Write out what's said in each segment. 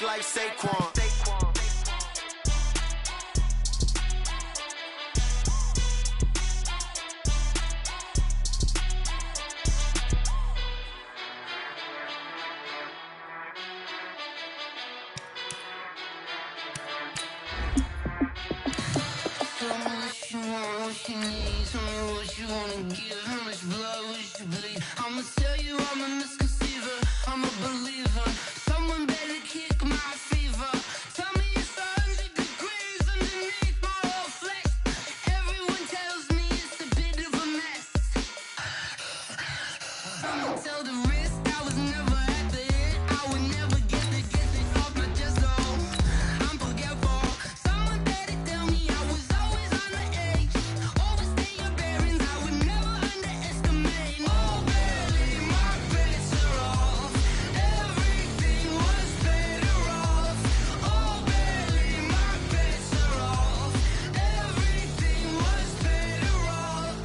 look like Saquon. I'ma tell you I'm a misconceiver, I'm a believer. Someone better kick my fever. Tell me it's 100 degrees underneath my whole flesh. Everyone tells me it's a bit of a mess. I'ma tell the risk I was never at the end. I would never get this off my chest though. I'm forgetful. Someone better tell me I was always on the edge. Overstay your bearings, I would never underestimate. Oh baby, my bets are off. Everything was better off. Oh baby, my bets are off. Everything was better off.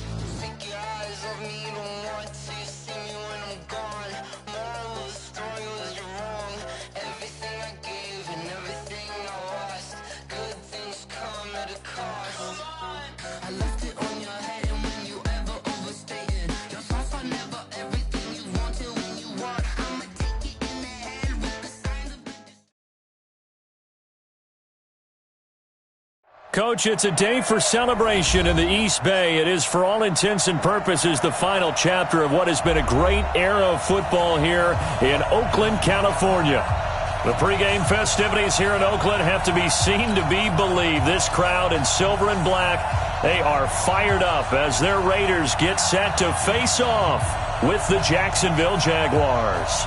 Take your eyes off me, don't want to see me when I'm gone. Moral of the story was you're wrong. Everything I gave and everything I lost. Good things come at a cost. I left it on your head, and when you ever overstated, your thoughts are never everything you wanted when you want. I'ma take it in the head with the signs of the. Coach, it's a day for celebration in the East Bay. It is, for all intents and purposes, the final chapter of what has been a great era of football here in Oakland, California. The pregame festivities here in Oakland have to be seen to be believed. This crowd in silver and black, they are fired up as their Raiders get set to face off with the Jacksonville Jaguars.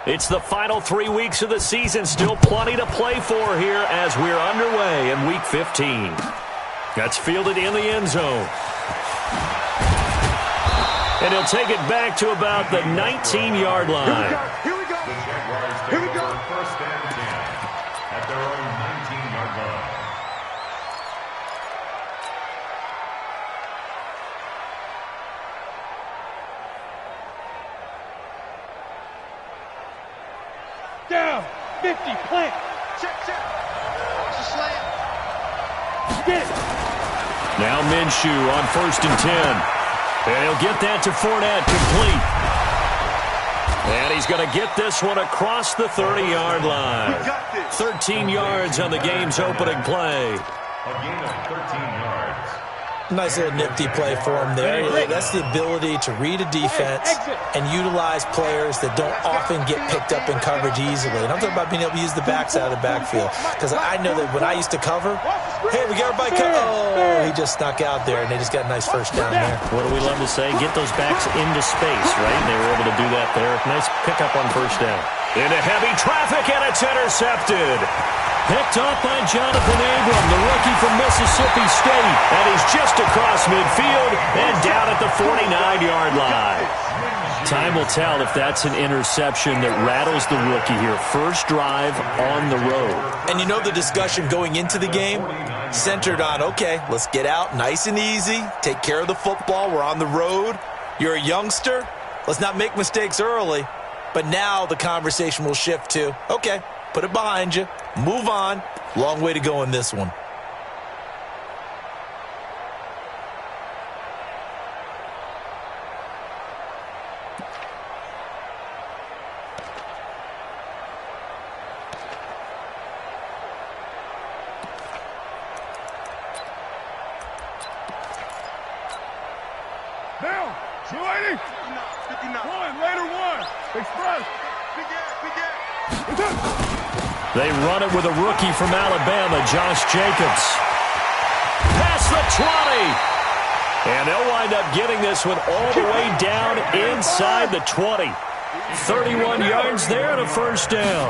It's the final 3 weeks of the season. Still plenty to play for here as we're underway in Week 15. That's fielded in the end zone. And he'll take it back to about the 19-yard line. Here we go. The Jaguars take over first and 10 at their own 19-yard line. Down, 50, plant. Check. Watch the slant. Get it. Now Minshew on first and 10. And he'll get that to Fournette, complete. And he's going to get this one across the 30-yard line. 13 yards on the game's opening play. A gain of 13 yards. Nice little nifty play for him there. That's the ability to read a defense and utilize players that don't often get picked up in coverage easily. And I'm talking about being able to use the backs out of the backfield. Because I know that when I used to cover, hey, we got everybody covered. Oh, he just snuck out there, and they just got a nice first down there. What do we love to say? Get those backs into space, right? And they were able to do that there. Nice pickup on first down. Into heavy traffic, and it's intercepted. Picked off by Jonathan Abram, the rookie from Mississippi State. And he's just across midfield and down at the 49-yard line. Time will tell if that's an interception that rattles the rookie here. First drive on the road. And you know the discussion going into the game? Centered on, okay, let's get out nice and easy. Take care of the football. We're on the road. You're a youngster. Let's not make mistakes early. But now the conversation will shift to, okay, put it behind you. Move on. Long way to go in this one. Now, 280. 59. One, later one. Express. They run it with a rookie from Alabama, Josh Jacobs. Past the 20. And they'll wind up getting this one all the way down inside the 20. 31 yards there and a first down.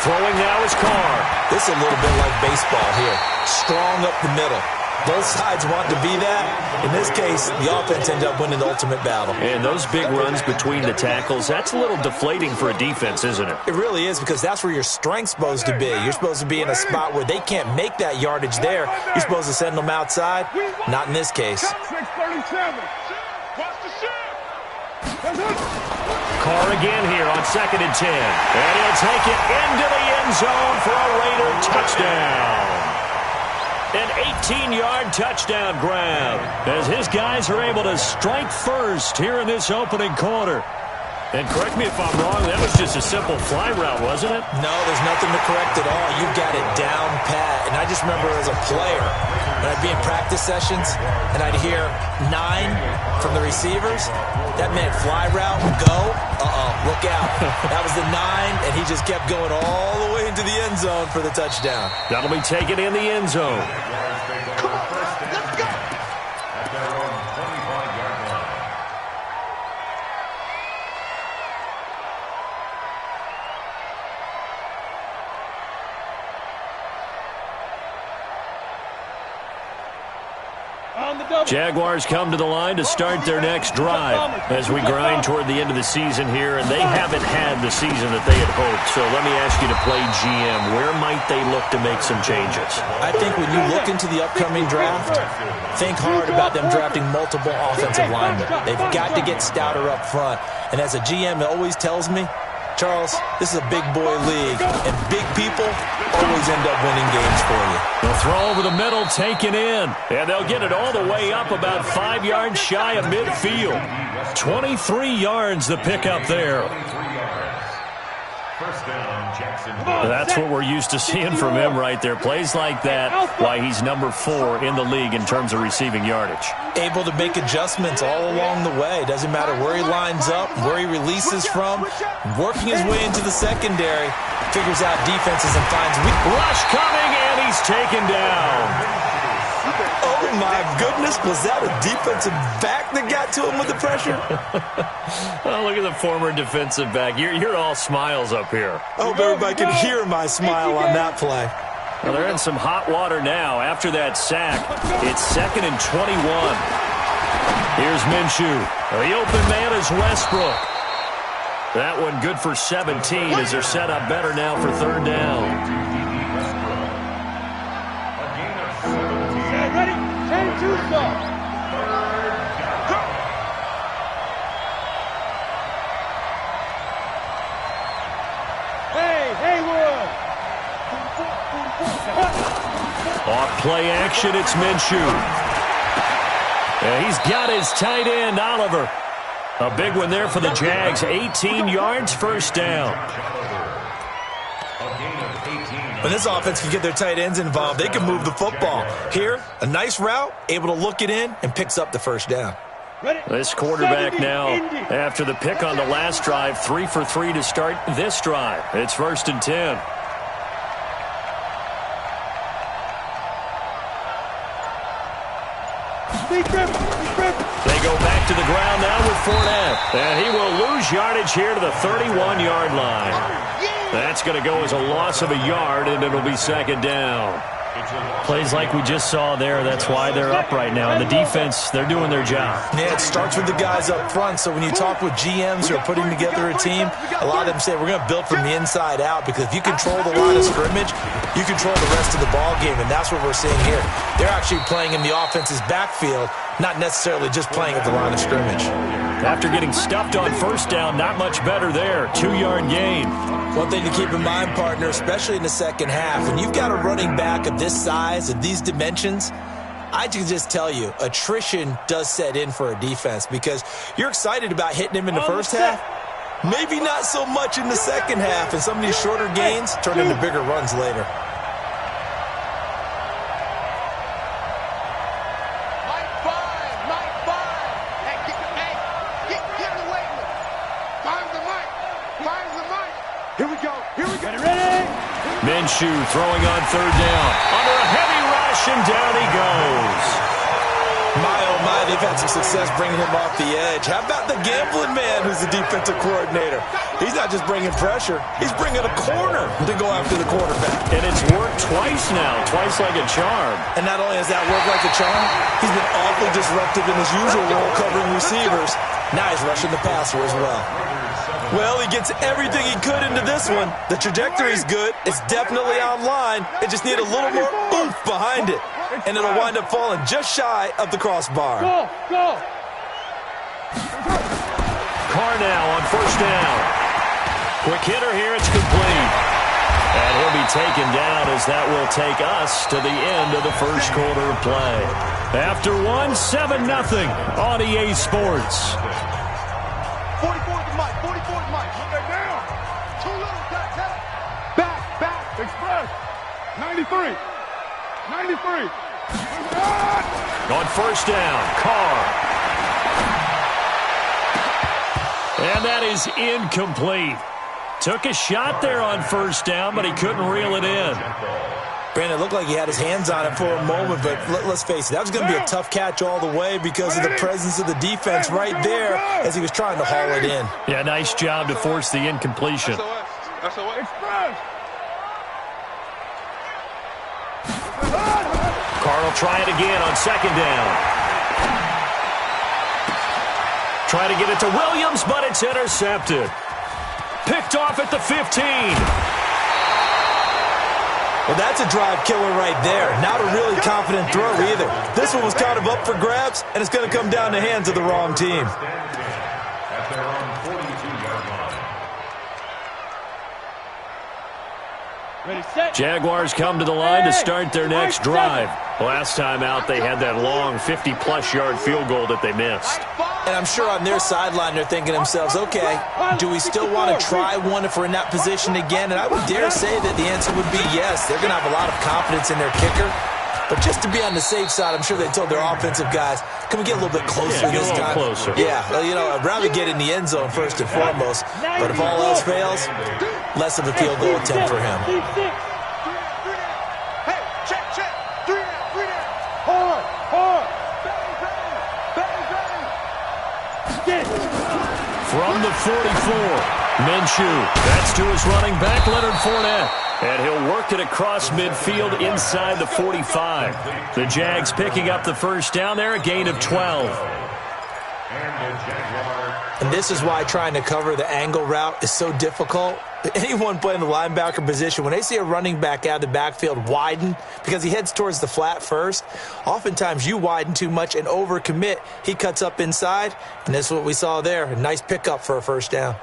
Throwing now is Carr. This is a little bit like baseball here. Strong up the middle. Both sides want to be that. In this case, the offense ended up winning the ultimate battle. And those big runs between the tackles, that's a little deflating for a defense, isn't it? It really is, because that's where your strength's supposed to be. You're supposed to be in a spot where they can't make that yardage there. You're supposed to send them outside. Not in this case. 637. Carr again here on 2nd and 10. And he'll take it into the end zone for a Raider touchdown. An 18-yard touchdown grab as his guys are able to strike first here in this opening quarter. And correct me if I'm wrong, that was just a simple fly route, wasn't it? No, there's nothing to correct at all. You've got it down pat. And I just remember as a player, when I'd be in practice sessions and I'd hear 9 from the receivers, that meant fly route, go, look out. That was the 9, and he just kept going all the way into the end zone for the touchdown. That'll be taken in the end zone. Come on, let's go. At their own 25-yard line. Jaguars come to the line to start their next drive as we grind toward the end of the season here, and they haven't had the season that they had hoped. So let me ask you to play GM. Where might they look to make some changes? I think when you look into the upcoming draft, think hard about them drafting multiple offensive linemen. They've got to get stouter up front. And as a GM, it always tells me, Charles, this is a big boy league, and big people always end up winning games for you. They'll throw over the middle, taken in, and they'll get it all the way up about 5 yards shy of midfield. 23 yards the pickup there. First down, Jacksonville. That's what we're used to seeing from him right there. Plays like that, why he's number 4 in the league in terms of receiving yardage. Able to make adjustments all along the way. Doesn't matter where he lines up, where he releases from. Working his way into the secondary. Figures out defenses and finds weak. Rush coming, and he's taken down. Oh, my goodness. Was that a defensive back that got to him with the pressure? Oh, look at the former defensive back. You're all smiles up here. I hope everybody can hear my smile on that play. Well, they're in some hot water now after that sack. It's 2nd and 21. Here's Minshew. The open man is Westbrook. That one good for 17 as they're set up better now for 3rd down. Ready? 10-2 stop. Hey, Haywood. Off play action, it's Minshew. And he's got his tight end, Oliver. A big one there for the Jags. 18 yards, first down. When this offense can get their tight ends involved, they can move the football. Here, a nice route, able to look it in, and picks up the first down. This quarterback now, after the pick on the last drive, 3 for 3 to start this drive. It's 1st and 10. They go back to the ground now with Fournette. And he will lose yardage here to the 31-yard line. That's going to go as a loss of a yard, and it'll be 2nd down. Plays like we just saw there. That's why they're up right now. And the defense, they're doing their job. Yeah, it starts with the guys up front. So when you talk with GMs who are putting together a team, a lot of them say we're going to build from the inside out, because if you control the line of scrimmage, you control the rest of the ball game, and that's what we're seeing here. They're actually playing in the offense's backfield, not necessarily just playing at the line of scrimmage. After getting stuffed on 1st down, not much better there. 2-yard gain. One thing to keep in mind, partner, especially in the second half, when you've got a running back of this size, of these dimensions, I can just tell you, attrition does set in for a defense, because you're excited about hitting him in the first half. Maybe not so much in the second half, and some of these shorter gains turn into bigger runs later. Minshew throwing on third down. Under a heavy rush, and down he goes. My, oh my, they've had some success bringing him off the edge. How about the gambling man who's the defensive coordinator? He's not just bringing pressure. He's bringing a corner to go after the quarterback. And it's worked twice now, twice like a charm. And not only has that worked like a charm, he's been awfully disruptive in his usual role covering receivers. Now he's rushing the passer as well. Well, he gets everything he could into this one. The trajectory's good. It's definitely online. It just needs a little more oomph behind it. And it'll wind up falling just shy of the crossbar. Go! Carr now on first down. Quick hitter here, it's complete. And he'll be taken down as that will take us to the end of the first quarter of play. After one, 7-0 on EA Sports. 44 to Mike. 44 to Mike. Okay, down. Too little. Back. Express. 93. On first down, Carr. And that is incomplete. Took a shot there on first down, but he couldn't reel it in. Brandon, it looked like he had his hands on it for a moment, but let's face it, that was going to be a tough catch all the way because of the presence of the defense right there as he was trying to haul it in. Yeah, nice job to force the incompletion. Express. Carr will try it again on second down. Try to get it to Williams, but it's intercepted. Picked off at the 15. Well, that's a drive killer right there. Not a really confident throw either. This one was kind of up for grabs, and it's going to come down the hands of the wrong team. At their own 42-yard line. Ready, set. Jaguars come to the line to start their next drive. Last time out, they had that long 50-plus yard field goal that they missed. And I'm sure on their sideline they're thinking to themselves, okay, do we still want to try one if we're in that position again? And I would dare say that the answer would be yes. They're going to have a lot of confidence in their kicker. But just to be on the safe side, I'm sure they told their offensive guys, can we get a little bit closer this time? Closer. Yeah, you know, I'd rather get in the end zone first and foremost. But if all else fails, less of a field goal attempt for him. Hey, check. 3 down. Hard. Bang. From the 44, Minshew. That's to his running back, Leonard Fournette. And he'll work it across midfield inside the 45. The Jags picking up the first down there, a gain of 12. And this is why trying to cover the angle route is so difficult. Anyone playing the linebacker position, when they see a running back out of the backfield widen because he heads towards the flat first, oftentimes you widen too much and overcommit. He cuts up inside, and this is what we saw there. A nice pickup for a first down.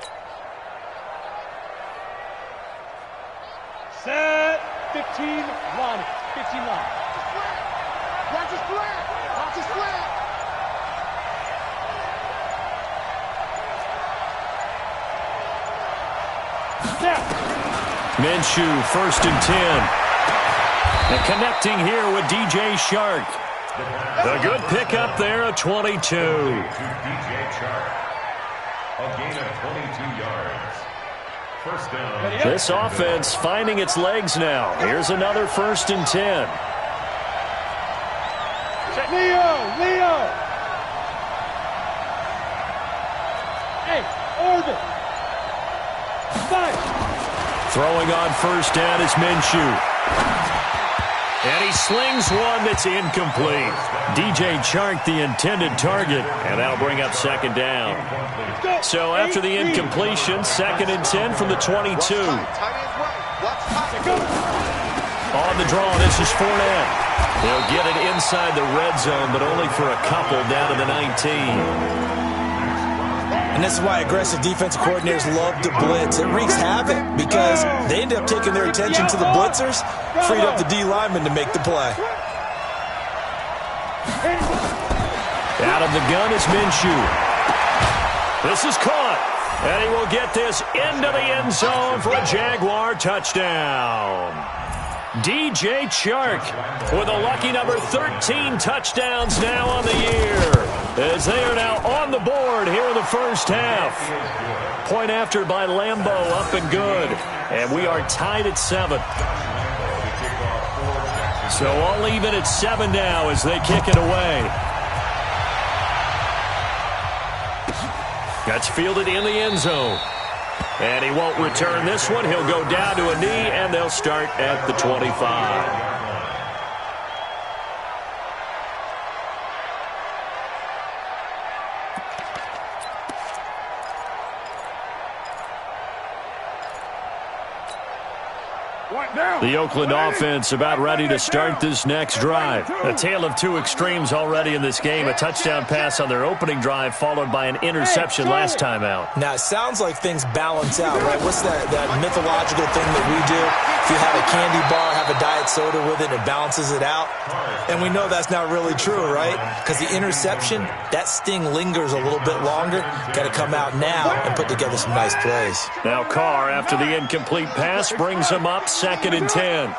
Set. 15 line. 15 line. Watch his flat. Minshew, first and 10. And connecting here with DJ Shark. A good pickup there at 22. DJ Chark. A gain of 22 yards. First down. This offense finding its legs now. Here's another first and 10. Leo. Hey, orbit. 5. Throwing on first down is Minshew. And he slings one that's incomplete. DJ Chark, the intended target, and that'll bring up second down. So after the incompletion, second and 10 from the 22. On the draw, this is Fournette. They'll get it inside the red zone, but only for a couple down to the 19. And this is why aggressive defensive coordinators love to blitz. It wreaks havoc because they end up taking their attention to the blitzers, freed up the D lineman to make the play. Out of the gun is Minshew. This is caught. And he will get this into the end zone for a Jaguar touchdown. DJ Chark with a lucky number 13 touchdowns now on the year, as they are now on the board here in the first half. Point after by Lambeau, up and good. And we are tied at 7. So all even at 7 now as they kick it away. That's fielded in the end zone. And he won't return this one. He'll go down to a knee, and they'll start at the 25. The Oakland offense about ready to start this next drive. A tale of two extremes already in this game. A touchdown pass on their opening drive followed by an interception last time out. Now, it sounds like things balance out, right? What's that mythological thing that we do? If you have a candy bar, have a diet soda with it, and it balances it out. And we know that's not really true, right? Because the interception, that sting lingers a little bit longer. Got to come out now and put together some nice plays. Now Carr, after the incomplete pass, brings him up 2nd and 10.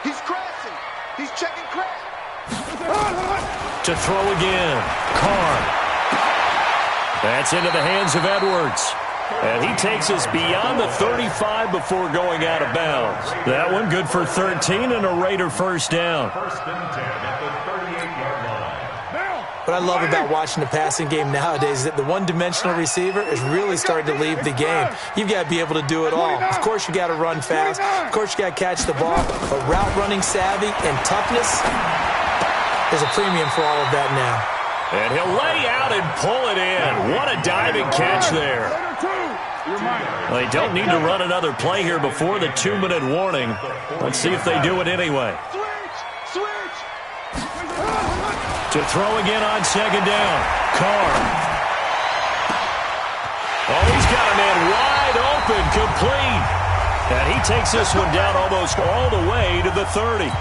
He's crashing. He's checking crash. To throw again. Carr. That's into the hands of Edwards. And he takes us beyond the 35 before going out of bounds. That one good for 13 and a Raider first down. First and 10 at the 38-yard line. What I love about watching the passing game nowadays is that the one-dimensional receiver is really starting to leave the game. You've got to be able to do it all. Of course, you got to run fast. Of course, you got to catch the ball. But route running savvy and toughness, there's a premium for all of that now. And he'll lay out and pull it in. What a diving catch there. Well, they don't need to run another play here before the 2-minute warning. Let's see if they do it anyway. To throw again on 2nd down. Carr. Oh, he's got a man wide open, complete. And he takes this one down almost all the way to the 30.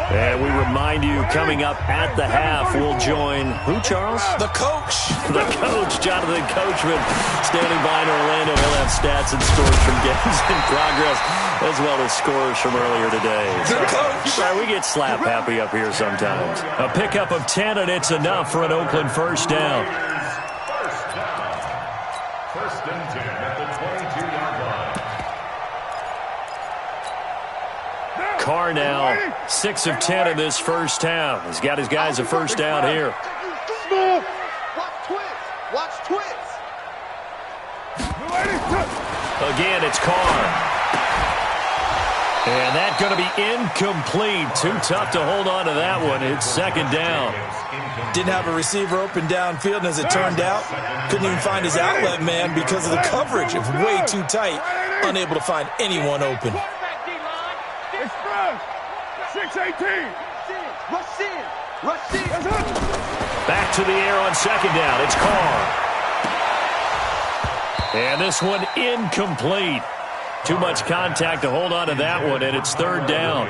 And we remind you, coming up at the half, we'll join who, Charles? The coach. The coach, Jonathan Coachman, standing by in Orlando. He'll have stats and scores from games in progress, as well as scores from earlier today. The coach. Sorry, we get slap happy up here sometimes. A pickup of 10, and it's enough for an Oakland first down. First and 10 at the 22-yard line. Carr now 6 of 10 in this first half. He's got his guys a first down here. Watch twist. Watch twist. Again, it's Carr. And that's going to be incomplete. Too tough to hold on to that one. It's 2nd down. Didn't have a receiver open downfield, and as it turned out, couldn't even find his outlet man because of the coverage. It was way too tight, unable to find anyone open. Express. 6-18. Rush in. Rush in. Back to the air on 2nd down. It's Carr. And this one incomplete. Too much contact to hold on to that one, and it's 3rd down.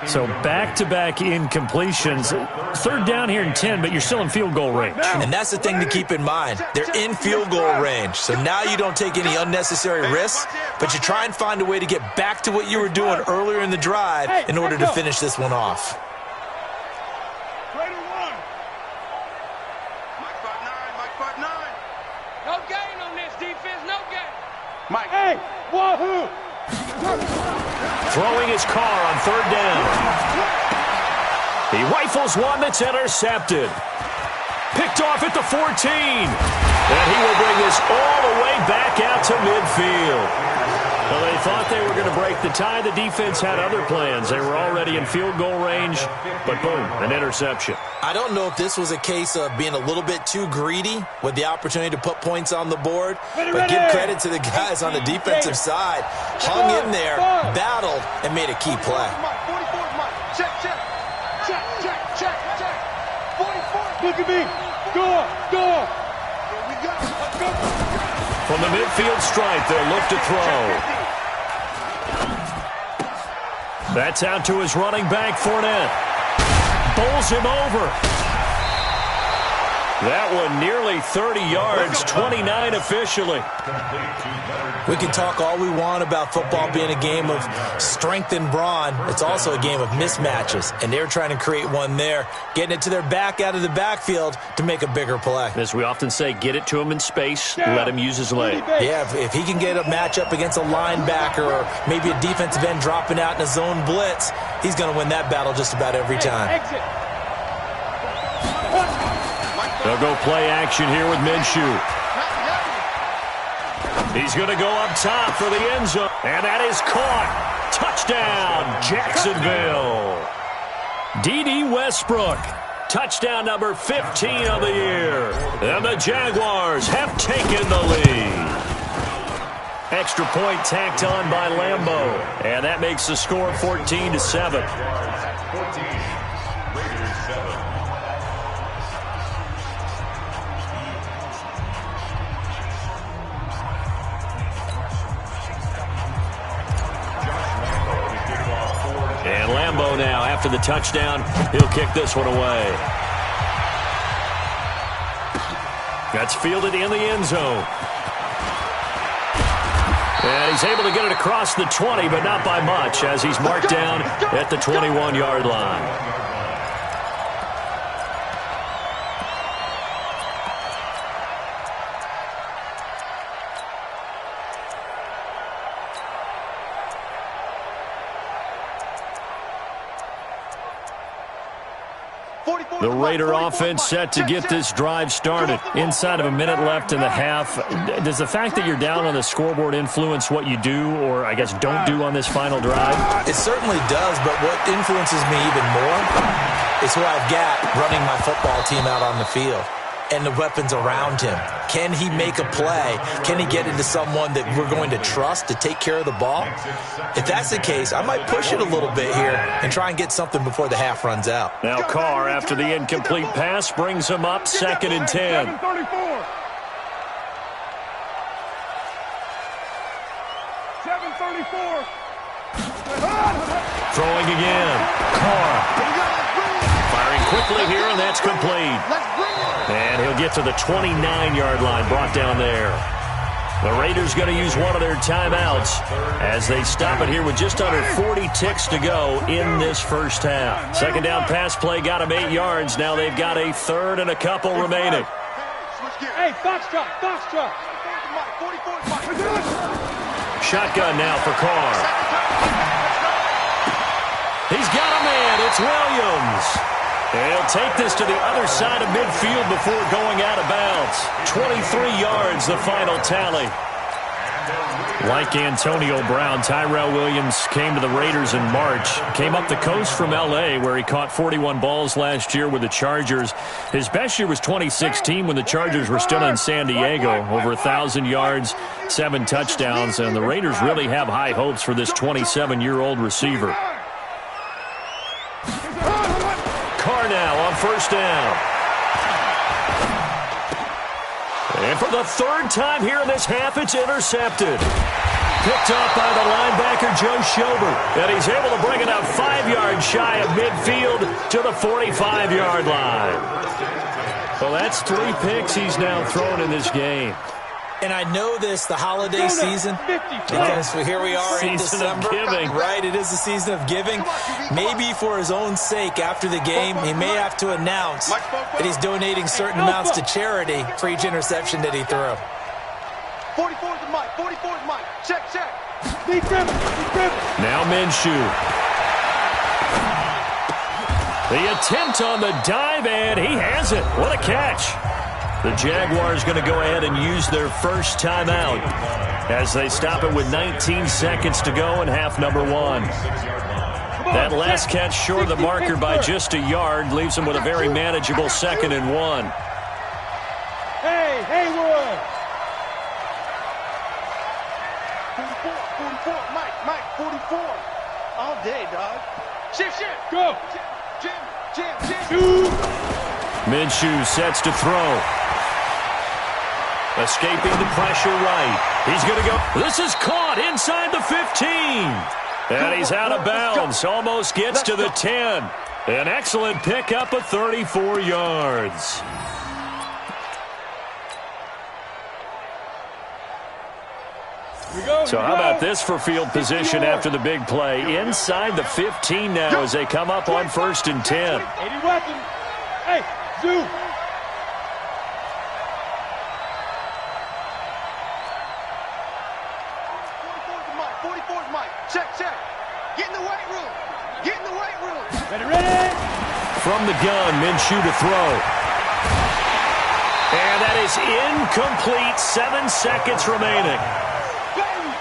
So back-to-back incompletions. 3rd down here in 10, but you're still in field goal range. And that's the thing to keep in mind. They're in field goal range. So now you don't take any unnecessary risks, but you try and find a way to get back to what you were doing earlier in the drive in order to finish this one off. Mike 5'9", No gain on this defense, no gain. Mike. Hey, wahoo! Throwing his Carr on 3rd down. He rifles one that's intercepted. Picked off at the 14. And he will bring this all the way back out to midfield. Well, they thought they were going to break the tie. The defense had other plans. They were already in field goal range, but boom, an interception. I don't know if this was a case of being a little bit too greedy with the opportunity to put points on the board, but give credit to the guys on the defensive side. Hung in there, battled, and made a key play. 44 Mike. Check, check. Check, check, check, check. 44. Look at me. Go. Here we go. Let's go. From the midfield stripe, they'll look to throw. That's out to his running back, Fournette. Bowls him over. That one nearly 30 yards, 29 officially. We can talk all we want about football being a game of strength and brawn. It's also a game of mismatches, and they're trying to create one there, getting it to their back out of the backfield to make a bigger play. As we often say, get it to him in space, let him use his leg. Yeah, if he can get a matchup against a linebacker or maybe a defensive end dropping out in a zone blitz, he's going to win that battle just about every time. They'll go play action here with Minshew. He's going to go up top for the end zone. And that is caught. Touchdown, Jacksonville. D.D. Westbrook. Touchdown number 15 of the year. And the Jaguars have taken the lead. Extra point tacked on by Lambeau. And that makes the score 14-7. 14, Raiders 7. And Lambeau now, after the touchdown, he'll kick this one away. That's fielded in the end zone. And he's able to get it across the 20, but not by much, as he's marked down at the 21-yard line. The Raider offense set to get this drive started. Inside of a minute left in the half. Does the fact that you're down on the scoreboard influence what you do, or I guess don't do on this final drive? It certainly does, but what influences me even more is who I've got running my football team out on the field and the weapons around him. Can he make a play? Can he get into someone that we're going to trust to take care of the ball? If that's the case, I might push it a little bit here and try and get something before the half runs out. Now Carr, after the incomplete pass, brings him up 2nd and 10. 734. Throwing again. Carr. Firing quickly here, and that's complete. And he'll get to the 29-yard line, brought down there. The Raiders going to use one of their timeouts as they stop it here with just under 40 ticks to go in this first half. Second down pass play got him 8 yards. Now they've got a third and a couple remaining. Hey, Foxtrot. Shotgun now for Carr. He's got a man. It's Williams. And he'll take this to the other side of midfield before going out of bounds. 23 yards, the final tally. Like Antonio Brown, Tyrell Williams came to the Raiders in March. Came up the coast from L.A., where he caught 41 balls last year with the Chargers. His best year was 2016 when the Chargers were still in San Diego. Over 1,000 yards, 7 touchdowns, and the Raiders really have high hopes for this 27-year-old receiver. Carr now on first down. And for the third time here in this half, it's intercepted. Picked off by the linebacker, Joe Schobert. And he's able to bring it up 5 yards shy of midfield to the 45-yard line. Well, that's 3 picks he's now thrown in this game. And I know this, the holiday season, because here we are in December. Giving. Right, it is the season of giving. Maybe for his own sake, after the game, he may have to announce that he's donating certain amounts to charity for each interception that he threw. 44 is Mike. 44 is Mike. Check. Now Minshew. The attempt on the dive, and he has it. What a catch. The Jaguars going to go ahead and use their first timeout as they stop it with 19 seconds to go in half number 1. That last catch short of the marker by just a yard leaves them with a very manageable 2nd and 1. Hey, Haywood. 44, Mike, 44. All day, dog. Shift. Go. Jim. Minshew sets to throw. Escaping the pressure right. He's going to go. This is caught inside the 15. And he's out of bounds. Almost gets to the 10. An excellent pickup of 34 yards. So how about this for field position after the big play? Inside the 15 now as they come up on 1st and 10. 80 weapons. Hey, Zoo. Check. Get in the weight room. Get in the weight room. Ready. From the gun, Minshew to throw. And that is incomplete. 7 seconds remaining. Baby,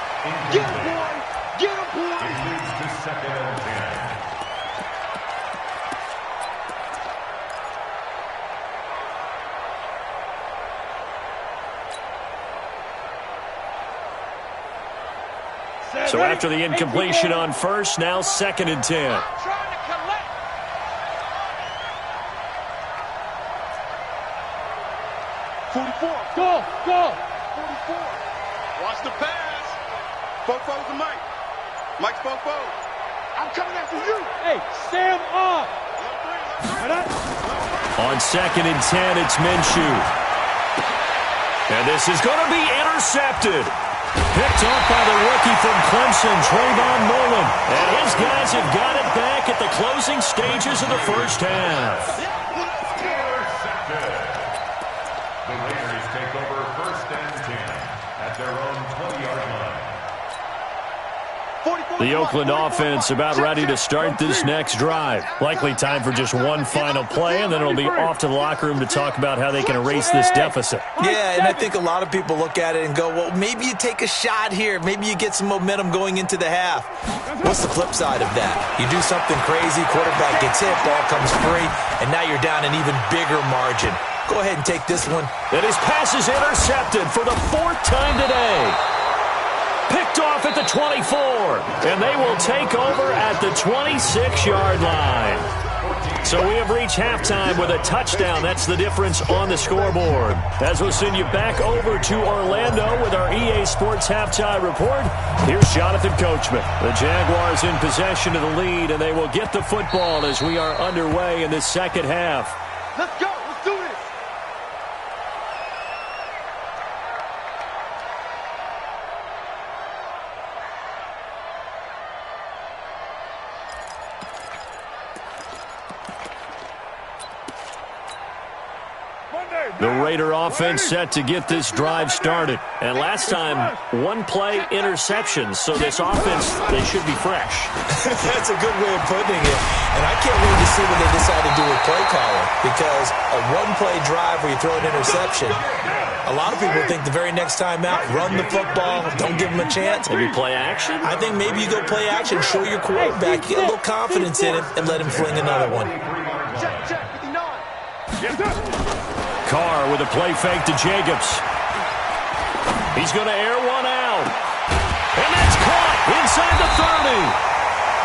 get him, boy. Get him, boy. It leads to 2nd and 10. So after the incompletion on 1st, now 2nd and 10. Trying to collect. Go. 44. Watch the pass. Fofo's the Mike. Mike's Fofo. I'm coming after you. Hey, Sam off. On 2nd and 10, it's Minshew. And this is going to be intercepted. Picked off by the rookie from Clemson, Trayvon Mullen. And his guys have got it back at the closing stages of the 1st half. Intercepted. The Raiders take over 1st and 10 at their own 20-yard line. The Oakland offense about ready to start this next drive. Likely time for just one final play, and then it'll be off to the locker room to talk about how they can erase this deficit. Yeah, and I think a lot of people look at it and go, well, maybe you take a shot here. Maybe you get some momentum going into the half. What's the flip side of that? You do something crazy, quarterback gets hit, ball comes free, and now you're down an even bigger margin. Go ahead and take this one. And his pass is intercepted for the 4th time today. Picked off at the 24, and they will take over at the 26-yard line. So we have reached halftime with a touchdown. That's the difference on the scoreboard. As we'll send you back over to Orlando with our EA Sports Halftime Report, here's Jonathan Coachman. The Jaguars in possession of the lead, and they will get the football as we are underway in the 2nd half. Let's go. Let's do this. The Raider offense set to get this drive started. And last time, 1-play interceptions. So this offense, they should be fresh. That's a good way of putting it. And I can't wait to see what they decide to do with play calling. Because a 1-play drive where you throw an interception, a lot of people think the very next time out, run the football, don't give them a chance. Maybe play action? I think maybe you go play action, show your quarterback, get a little confidence in him, and let him fling another one. Check. 59. Carr with a play fake to Jacobs. He's going to air one out. And that's caught inside the 30.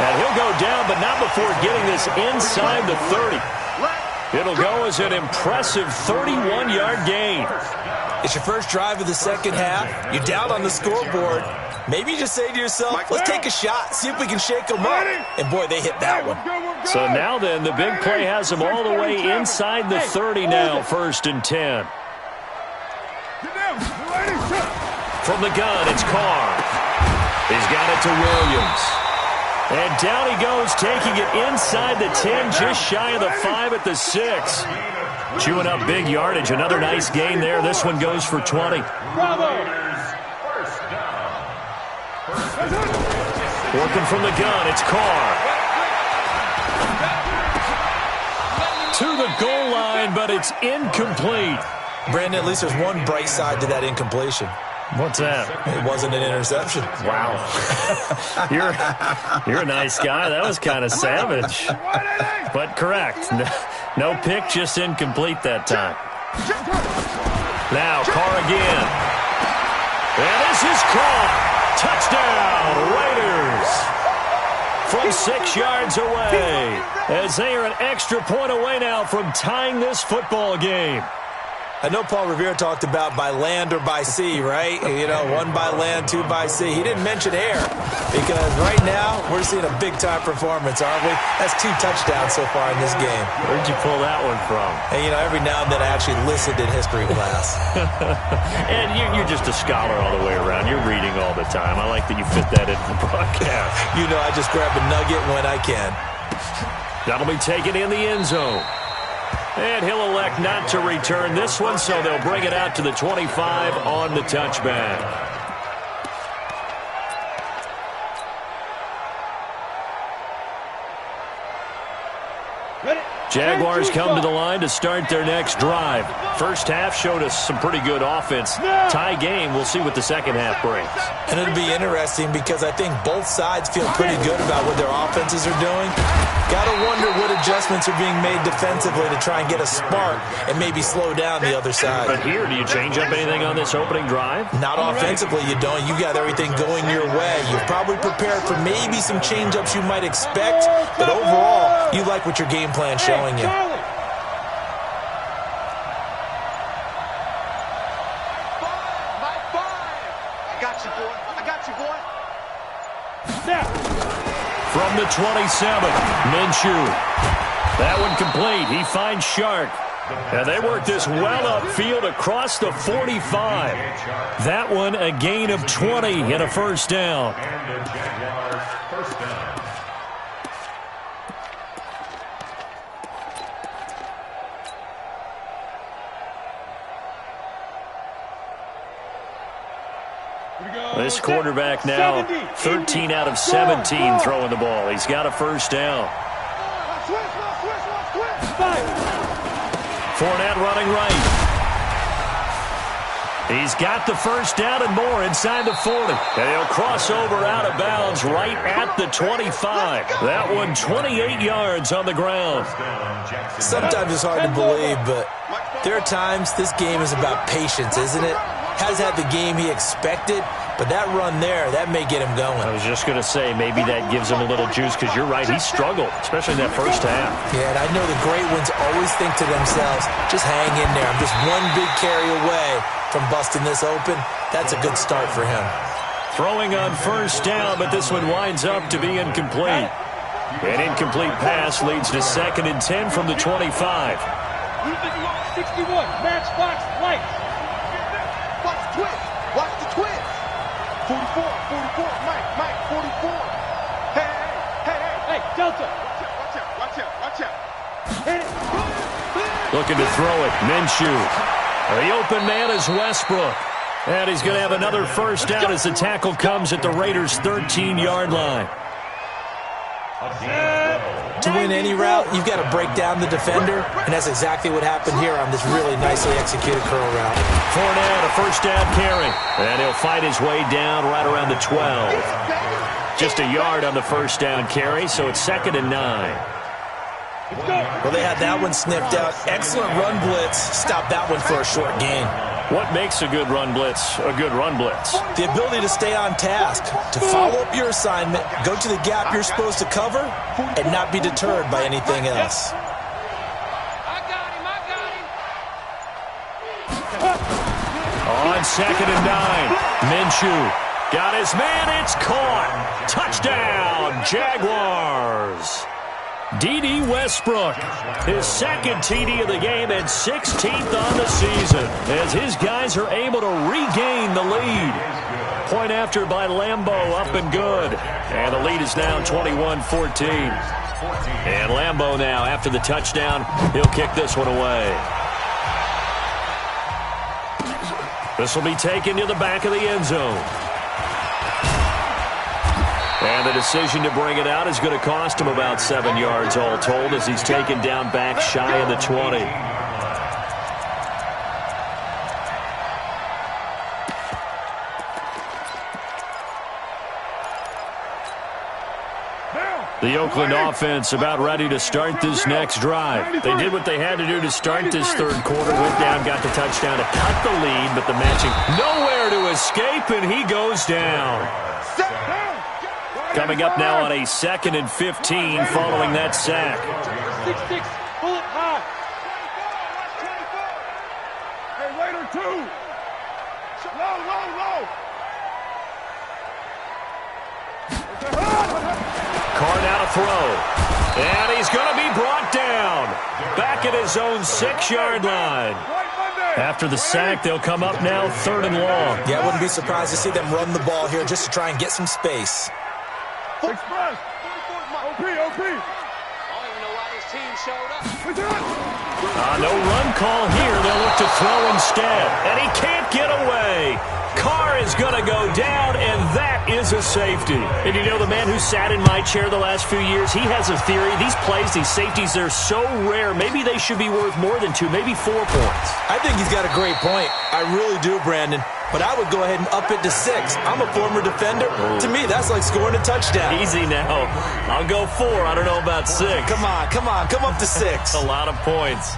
And he'll go down, but not before getting this inside the 30. It'll go as an impressive 31-yard gain. It's your first drive of the 2nd half. You're down on the scoreboard. Maybe you just say to yourself, let's take a shot, see if we can shake them up. And, boy, they hit that one. So now then, the big play has them all the way inside the 30 now, 1st and 10. From the gun, it's Carr. He's got it to Williams. And down he goes, taking it inside the 10, just shy of the 5 at the 6. Chewing up big yardage. Another nice gain there. This one goes for 20. Bravo. Working from the gun, it's Carr. To the goal line, but it's incomplete. Brandon, at least there's one bright side to that incompletion. What's that? It wasn't an interception. Wow. You're a nice guy. That was kind of savage. But correct. No pick, just incomplete that time. Now, Carr again. And this is caught. Touchdown, Raiders. From 6 yards away. As they are an extra point away now from tying this football game. I know Paul Revere talked about by land or by sea, right? You know, 1 by land, 2 by sea. He didn't mention air because right now we're seeing a big-time performance, aren't we? That's 2 touchdowns so far in this game. Where'd you pull that one from? And, you know, every now and then I actually listened in history class. And you're just a scholar all the way around. You're reading all the time. I like that you fit that into the broadcast. You know, I just grab a nugget when I can. That'll be taken in the end zone. And he'll elect not to return this one, so they'll bring it out to the 25 on the touchback. Jaguars come to the line to start their next drive. First half showed us some pretty good offense. Tie game, we'll see what the second half brings. And it'll be interesting because I think both sides feel pretty good about what their offenses are doing. Got to wonder what adjustments are being made defensively to try and get a spark and maybe slow down the other side. But here, do you change up anything on this opening drive? Not offensively, you don't. You got everything going your way. You've probably prepared for maybe some change-ups you might expect, but overall, you like what your game plan's showing you. I got you, boy. I got you, boy. From the 27, Minshew. That one complete. He finds Shark. And they work this well upfield across the 45. That one a gain of 20 and a first down. And the Jaguars first down. This quarterback now 13 out of 17 throwing the ball. He's got a first down. Fournette running right. He's got the first down and more inside the 40. And he'll cross over out of bounds right at the 25. That one 28 yards on the ground. Sometimes it's hard to believe, but there are times this game is about patience, isn't it? Has had the game he expected, but that run there, that may get him going. I was just going to say, maybe that gives him a little juice because you're right, he struggled, especially in that first half. Yeah, and I know the great ones always think to themselves, just hang in there. I'm just one big carry away from busting this open. That's a good start for him. Throwing on first down, but this one winds up to be incomplete. An incomplete pass leads to 2nd and 10 from the 25. 61, matchbox lights. Watch the twist. Watch the twist. 44, Mike, 44. Hey, Delta. Watch out. Hit it. Looking to throw it, Minshew. The open man is Westbrook. And he's going to have another first down as the tackle comes at the Raiders' 13-yard line. To win any route, you've got to break down the defender, and that's exactly what happened here on this really nicely executed curl route. Fournette, a first down carry. And he'll fight his way down right around the 12. Just a yard on the first down carry, so it's 2nd and 9. Well, they had that one sniffed out. Excellent run blitz. Stop that one for a short gain. What makes a good run blitz a good run blitz? The ability to stay on task, to follow up your assignment, go to the gap you're supposed to cover, and not be deterred by anything else. I got him. On 2nd and 9, Minshew got his man. It's caught. Touchdown, Jaguars. D.D. Westbrook, his 2nd TD of the game and 16th on the season, as his guys are able to regain the lead. Point after by Lambeau, up and good. And the lead is now 21-14. And Lambeau now, after the touchdown, he'll kick this one away. This will be taken to the back of the end zone. And the decision to bring it out is going to cost him about 7 yards all told as he's taken down back shy of the 20. The Oakland offense about ready to start this next drive. They did what they had to do to start this third quarter. Went down, got the touchdown to cut the lead, but the matching nowhere to escape, and he goes down. Coming up now on a 2nd and 15 following that sack. 6-6, pull it high. 2. Low, low, low. Carr now to throw. And he's going to be brought down. Back at his own 6-yard line. After the sack, they'll come up now 3rd and long. Yeah, I wouldn't be surprised to see them run the ball here just to try and get some space. Express. OP, OP. I don't even know why this team showed up. No run call here. They'll look to throw instead. And he can't get away. Carr is going to go down, and that is a safety. And you know, the man who sat in my chair the last few years, he has a theory. These plays, these safeties, they're so rare. Maybe they should be worth more than 2, maybe 4 points. I think he's got a great point. I really do, Brandon. But I would go ahead and up it to 6. I'm a former defender. To me, that's like scoring a touchdown. Easy now. I'll go 4. I don't know about 6. Come on, come on. Come up to 6. A lot of points.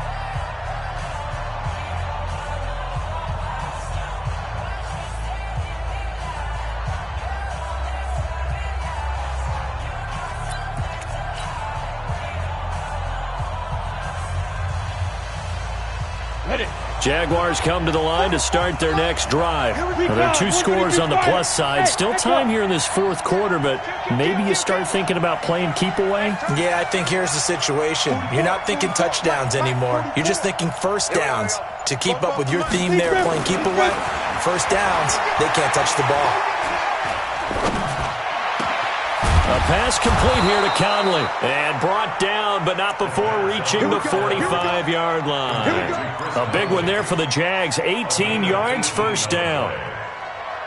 Jaguars come to the line to start their next drive. Now, there are 2 scores on the plus side. Still time here in this 4th quarter, but maybe you start thinking about playing keep away? Yeah, I think here's the situation. You're not thinking touchdowns anymore. You're just thinking first downs. To keep up with your theme there, playing keep away, first downs, they can't touch the ball. A pass complete here to Conley. And brought down, but not before reaching the 45-yard line. A big one there for the Jags. 18 yards, first down.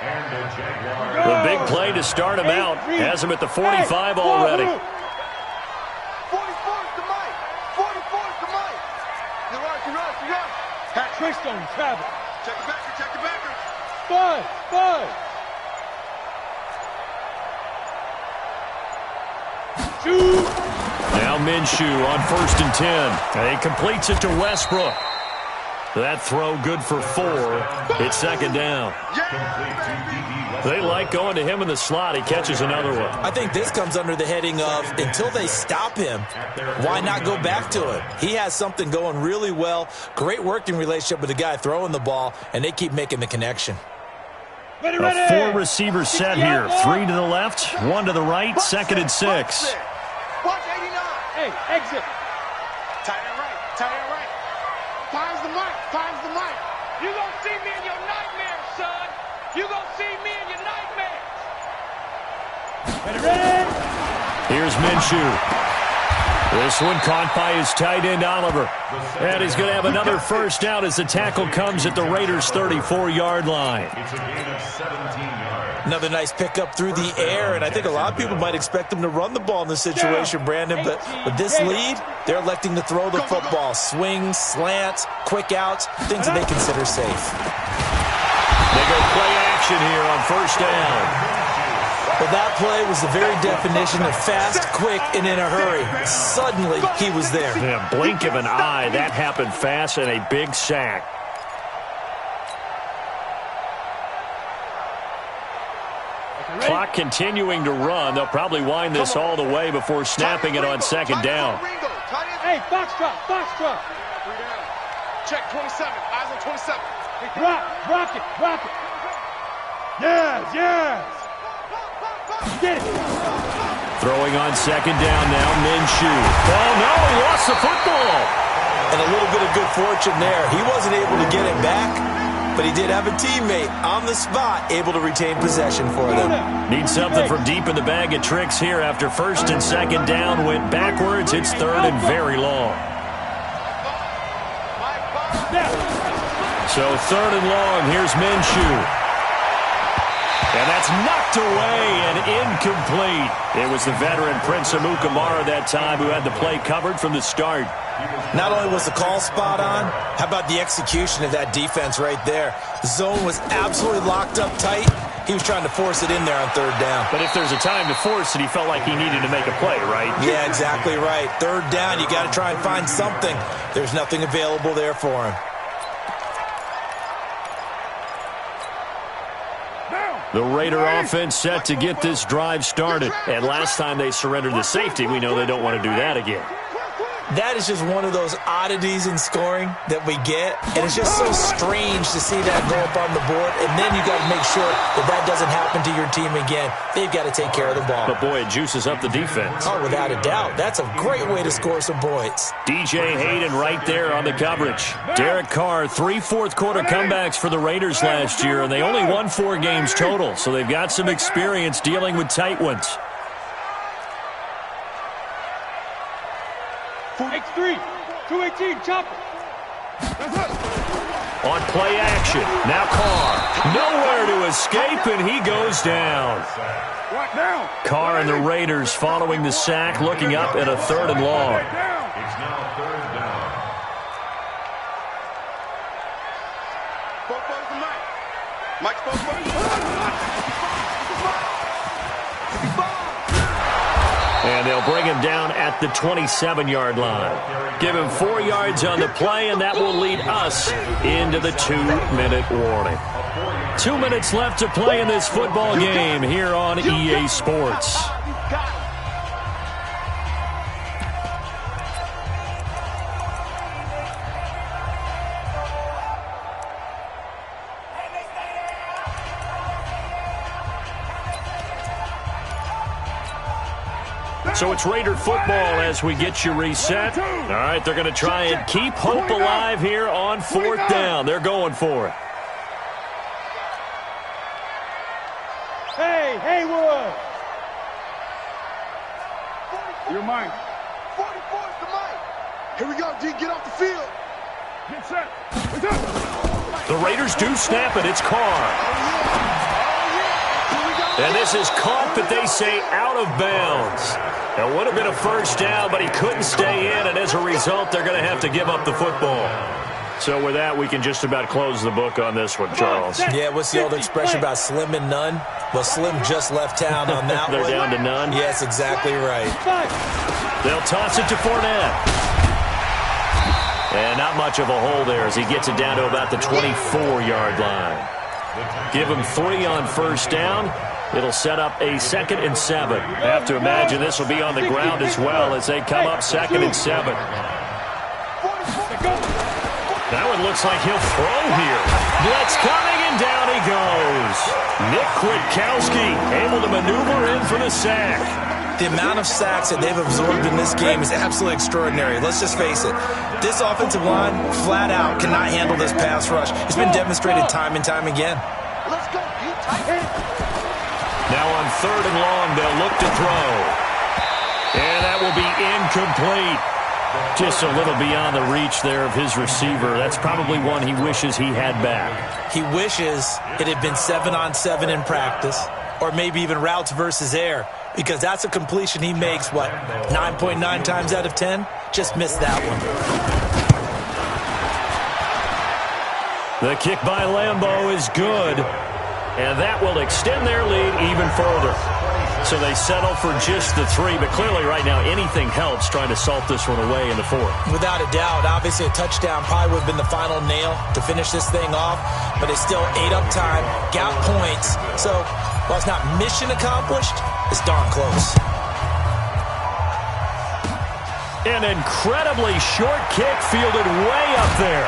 The big play to start him out. Has him at the 45 already. 44's the mic. 44's the mic. You rush. Pat twist on him, Travis. Check the backer, check the backer. Spud. Now Minshew on 1st and 10. And he completes it to Westbrook. That throw good for 4. It's 2nd down. They like going to him in the slot. He catches another one. I think this comes under the heading of until they stop him, why not go back to him? He has something going really well. Great working relationship with the guy throwing the ball, and they keep making the connection. A 4-receiver set here. 3 to the left, 1 to the right, 2nd and 6. Watch 89. Hey, exit. Tight end right. Time's the mic. You gonna see me in your nightmares, son. You gonna see me in your nightmares. Ready? Here's Minshew. This one caught by his tight end, Oliver. And he's going to have another first down as the tackle comes at the Raiders' 34-yard line. It's a gain of 17 yards. Another nice pickup through the air, and I think a lot of people might expect them to run the ball in this situation, Brandon, but with this lead, they're electing to throw the football. Swings, slants, quick outs, things that they consider safe. They go play action here on first down. Well, that play was the very definition of fast, quick, and in a hurry. Suddenly, he was there. Yeah, blink of an eye. That happened fast and a big sack. Clock continuing to run. They'll probably wind this all the way before snapping it on 2nd down. Hey, box drop. Check 27. Eyes on 27. Rock it. Yes. Get it. Throwing on 2nd down now, Minshew. Oh, no, he lost the football. And a little bit of good fortune there. He wasn't able to get it back, but he did have a teammate on the spot able to retain possession for them. Need something from deep in the bag of tricks here after 1st and 2nd down. Went backwards. It's 3rd and very long. So 3rd and long. Here's Minshew. And that's knocked away and incomplete. It was the veteran Prince Amukamara that time who had the play covered from the start. Not only was the call spot on, how about the execution of that defense right there? The zone was absolutely locked up tight. He was trying to force it in there on 3rd down. But if there's a time to force it, he felt like he needed to make a play, right? Yeah, exactly right. 3rd down, you got to try and find something. There's nothing available there for him. The Raider offense set to get this drive started. And last time they surrendered the safety, we know they don't want to do that again. That is just one of those oddities in scoring that we get, and it's just so strange to see that go up on the board, and then you got to make sure that that doesn't happen to your team again. They've got to take care of the ball. But, boy, it juices up the defense. Oh, without a doubt. That's a great way to score some points. DJ Hayden right there on the coverage. Derek Carr, 3 fourth-quarter comebacks for the Raiders last year, and they only won 4 games total, so they've got some experience dealing with tight ones. X3, 218, chopper. On play action, now Carr. Nowhere to escape, and he goes down. Carr and the Raiders following the sack, looking up at a 3rd and long. It's now 3rd down. And they'll bring him down at the 27-yard line. Give him 4 yards on the play, and that will lead us into the 2-minute warning. 2 minutes left to play in this football game here on EA Sports. So it's Raider football as we get you reset. All right, they're going to try and keep hope alive here on 4th down. They're going for it. Hey, Haywood. You're mine. 44 is the mic. Here we go, D. Get off the field. Get set. The Raiders do snap it. It's Carr. And this is caught, but they say out of bounds. It would have been a 1st down, but he couldn't stay in, and as a result, they're going to have to give up the football. So with that, we can just about close the book on this one, Charles. Yeah, what's the old expression about slim and none? Well, Slim just left town on that They're one. down to none? Yes, exactly right. They'll toss it to Fournette. And not much of a hole there as he gets it down to about the 24-yard line. Give him 3 on 1st down. It'll set up a 2nd and 7. Have to imagine this will be on the ground as well as they come up 2nd and 7. That one looks like he'll throw here. Blitz coming, and down he goes. Nick Kwiatkowski able to maneuver in for the sack. The amount of sacks that they've absorbed in this game is absolutely extraordinary. Let's just face it. This offensive line, flat out, cannot handle this pass rush. It's been demonstrated time and time again. Let's go, D. Tight end. Now on 3rd and long, they'll look to throw. And that will be incomplete. Just a little beyond the reach there of his receiver. That's probably one he wishes he had back. He wishes it had been 7-on-7 in practice, or maybe even routes versus air, because that's a completion he makes, 9.9 times out of 10? Just missed that one. The kick by Lambeau is good, and that will extend their lead even further. So they settle for just the 3, but clearly right now anything helps trying to salt this one away in the 4th. Without a doubt, obviously a touchdown probably would have been the final nail to finish this thing off, but they still ate up time, got points. So while it's not mission accomplished, it's darn close. An incredibly short kick fielded way up there.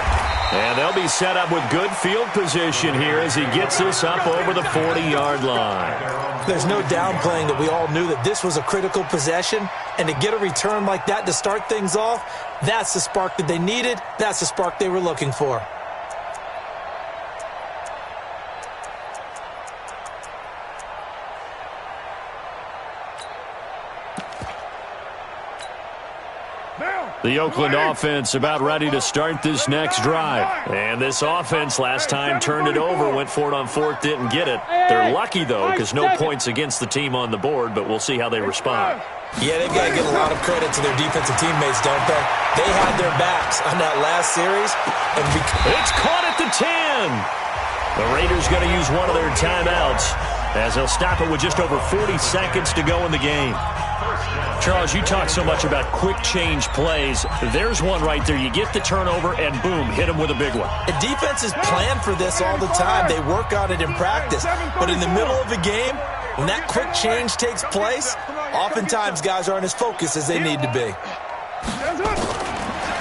And they'll be set up with good field position here as he gets this up over the 40-yard line. There's no downplaying that we all knew that this was a critical possession, and to get a return like that to start things off, that's the spark that they needed. That's the spark they were looking for. The Oakland offense about ready to start this next drive. And this offense last time turned it over, went for it on 4th, didn't get it. They're lucky, though, because no points against the team on the board, but we'll see how they respond. Yeah, they've got to give a lot of credit to their defensive teammates, don't they? They had their backs on that last series. And it's caught at the 10. The Raiders going to use one of their timeouts as they'll stop it with just over 40 seconds to go in the game. Charles, you talk so much about quick change plays. There's one right there. You get the turnover, and boom, hit them with a big one. The defenses plan for this all the time. They work on it in practice. But in the middle of the game, when that quick change takes place, oftentimes guys aren't as focused as they need to be.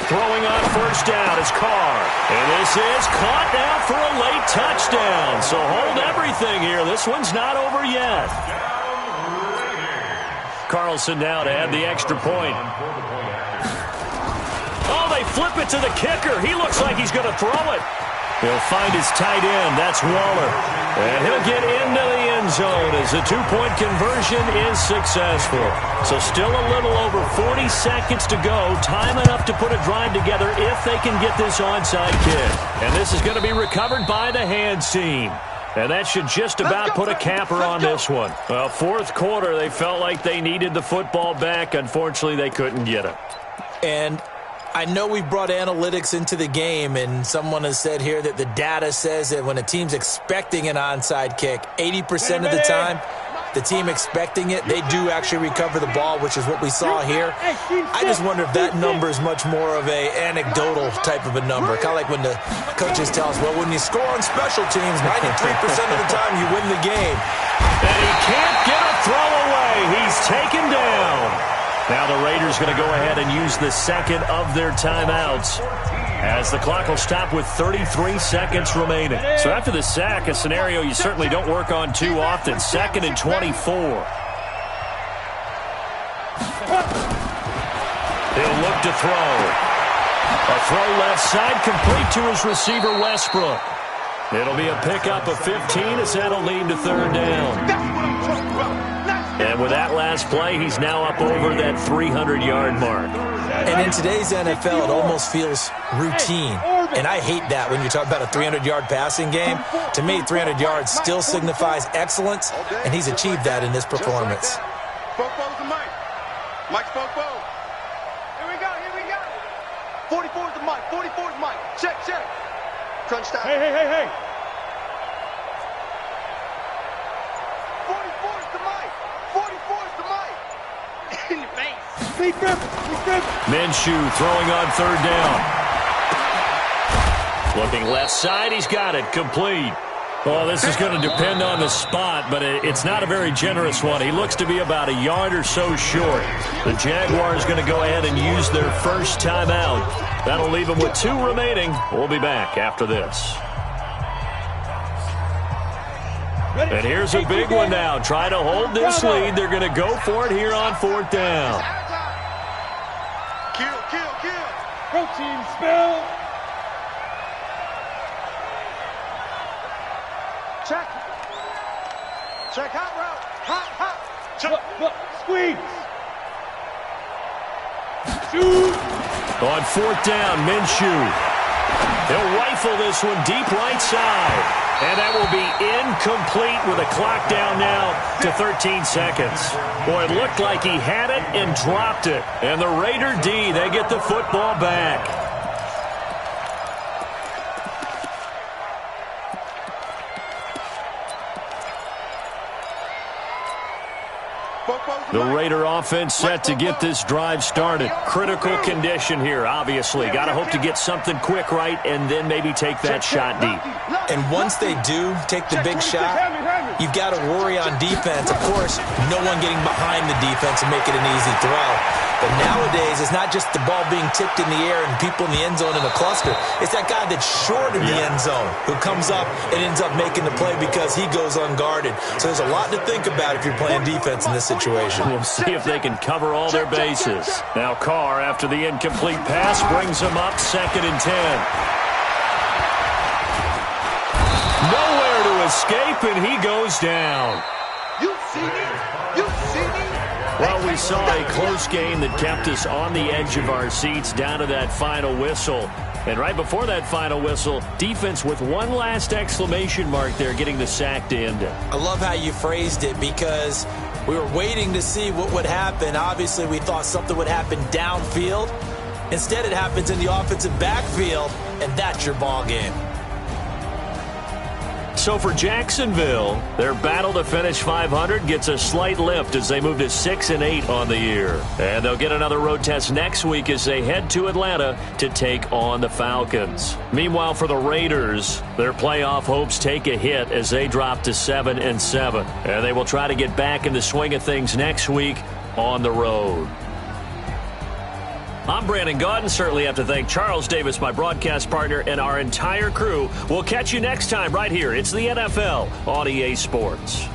Throwing on first down is Carr. And this is caught now for a late touchdown. So hold everything here. This one's not over yet. Carlson now to add the extra point. Oh, they flip it to the kicker. He looks like he's going to throw it. He'll find his tight end. That's Waller. And he'll get into the end zone as the two-point conversion is successful. So still a little over 40 seconds to go. Time enough to put a drive together if they can get this onside kick. And this is going to be recovered by the hands team. And that should just about put a capper on this one. Well, fourth quarter, they felt like they needed the football back. Unfortunately, they couldn't get it. And I know we brought analytics into the game, and someone has said here that the data says that when a team's expecting an onside kick, 80% of the time, the team expecting it, they do actually recover the ball, which is what we saw here. I just wonder if that number is much more of a anecdotal type of a number. Kind of like when the coaches tell us, well, when you score on special teams, 93% of the time you win the game. And he can't get a throw away. He's taken down. Now the Raiders going to go ahead and use the second of their timeouts as the clock will stop with 33 seconds remaining. So after the sack, a scenario you certainly don't work on too often. 2nd and 24. He'll look to throw. A throw left side complete to his receiver Westbrook. It'll be a pickup of 15 as that'll lead to third down. And with that last play, he's now up over that 300-yard mark. And in today's NFL, it almost feels routine. And I hate that when you talk about a 300-yard passing game. To me, 300 yards still signifies excellence, and he's achieved that in this performance. Fofo's the mic. Mike's Fofo. Here we go, here we go. 44 is the mic, 44 is the mic. Check, check. Crunch time. Hey. 44 is the mic. 44 is the mic. In your face. Minshew throwing on third down. Looking left side, he's got it, complete. Well, this is going to depend on the spot, but it's not a very generous one. He looks to be about a yard or so short. The Jaguars going to go ahead and use their first timeout. That'll leave them with 2 remaining. We'll be back after this. And here's a big one now. Try to hold this lead. They're going to go for it here on 4th down. Kill. Protein spill. Check hot route. Hot. Check. Squeeze. Shoot. On 4th down, Minshew. He'll rifle this one deep right side. And that will be incomplete with a clock down now to 13 seconds. Boy, it looked like he had it and dropped it. And the Raider D, they get the football back. The Raider offense set to get this drive started. Critical condition here, obviously. Got to hope to get something quick right and then maybe take that shot deep. And once they do take the big shot, you've got to worry on defense. Of course, no one getting behind the defense and make it an easy throw. But nowadays, it's not just the ball being tipped in the air and people in the end zone in a cluster. It's that guy that's short in the end zone who comes up and ends up making the play because he goes unguarded. So there's a lot to think about if you're playing defense in this situation. We'll see if they can cover all their bases. Now Carr, after the incomplete pass, brings them up 2nd and 10. Nowhere to escape, and he goes down. You see me? Well, we saw a close game that kept us on the edge of our seats down to that final whistle. And right before that final whistle, defense with one last exclamation mark there, getting the sack to end it. I love how you phrased it because we were waiting to see what would happen. Obviously, we thought something would happen downfield. Instead, it happens in the offensive backfield, and that's your ball game. So for Jacksonville, their battle to finish 500 gets a slight lift as they move to 6-8 on the year. And they'll get another road test next week as they head to Atlanta to take on the Falcons. Meanwhile, for the Raiders, their playoff hopes take a hit as they drop to 7-7. And they will try to get back in the swing of things next week on the road. I'm Brandon Gaudin. Certainly have to thank Charles Davis, my broadcast partner, and our entire crew. We'll catch you next time right here. It's the NFL on EA Sports.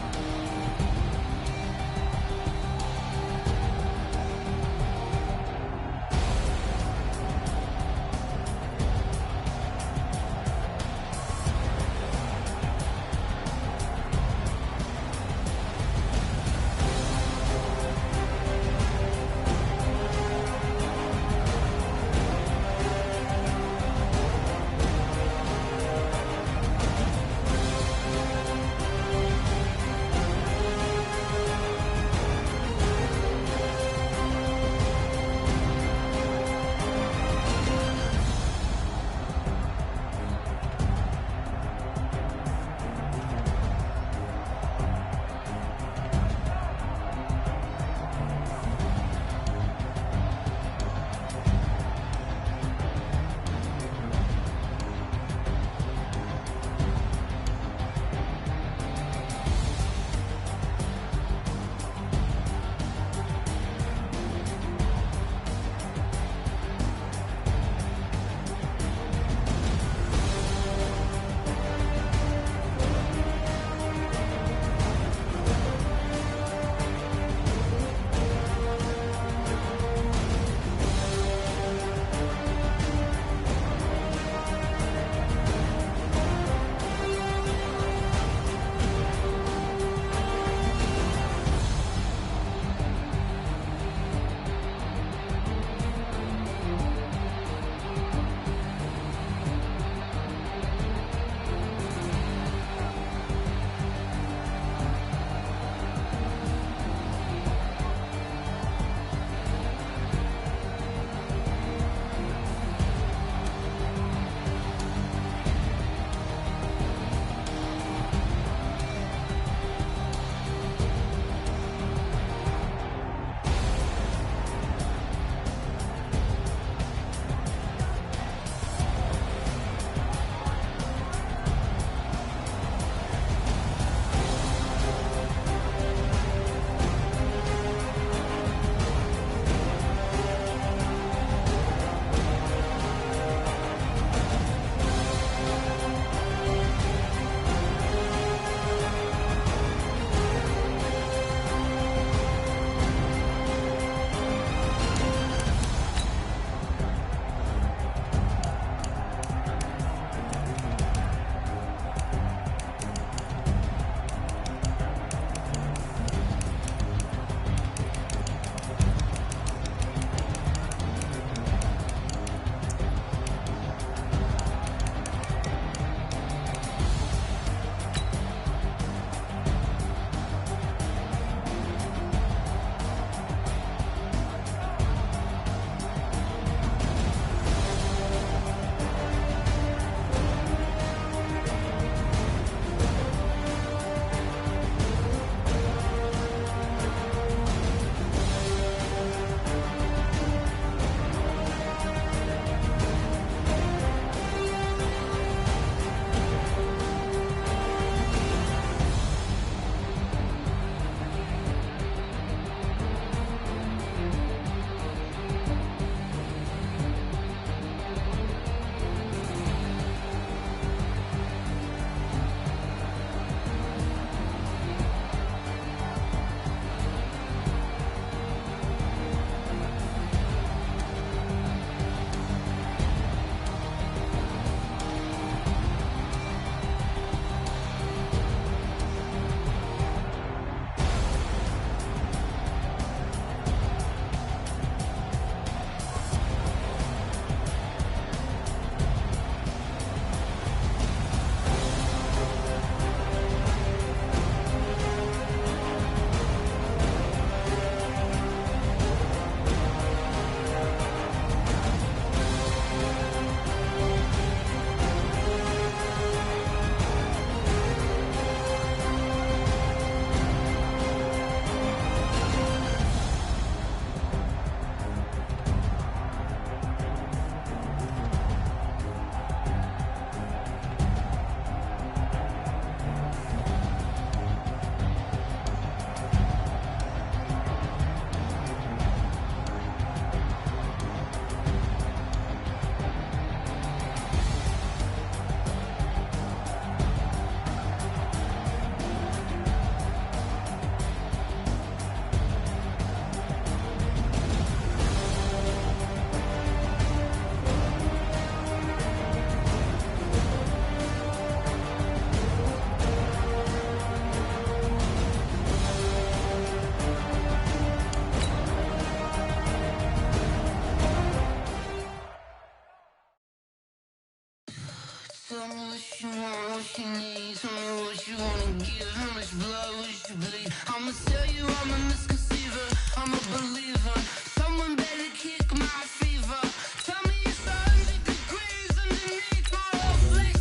Tell me what you want, what you need. Tell me what you wanna give. How much blood would you bleed? I'ma tell you I'm a misconceiver. I'm a believer. Someone better kick my fever. Tell me it's 100 degrees underneath my whole flesh.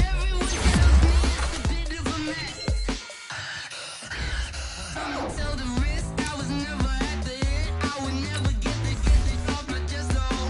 Everyone tells me it's a bit of a mess. I'ma tell the risk I was never at the hit. I would never get this off my chest though.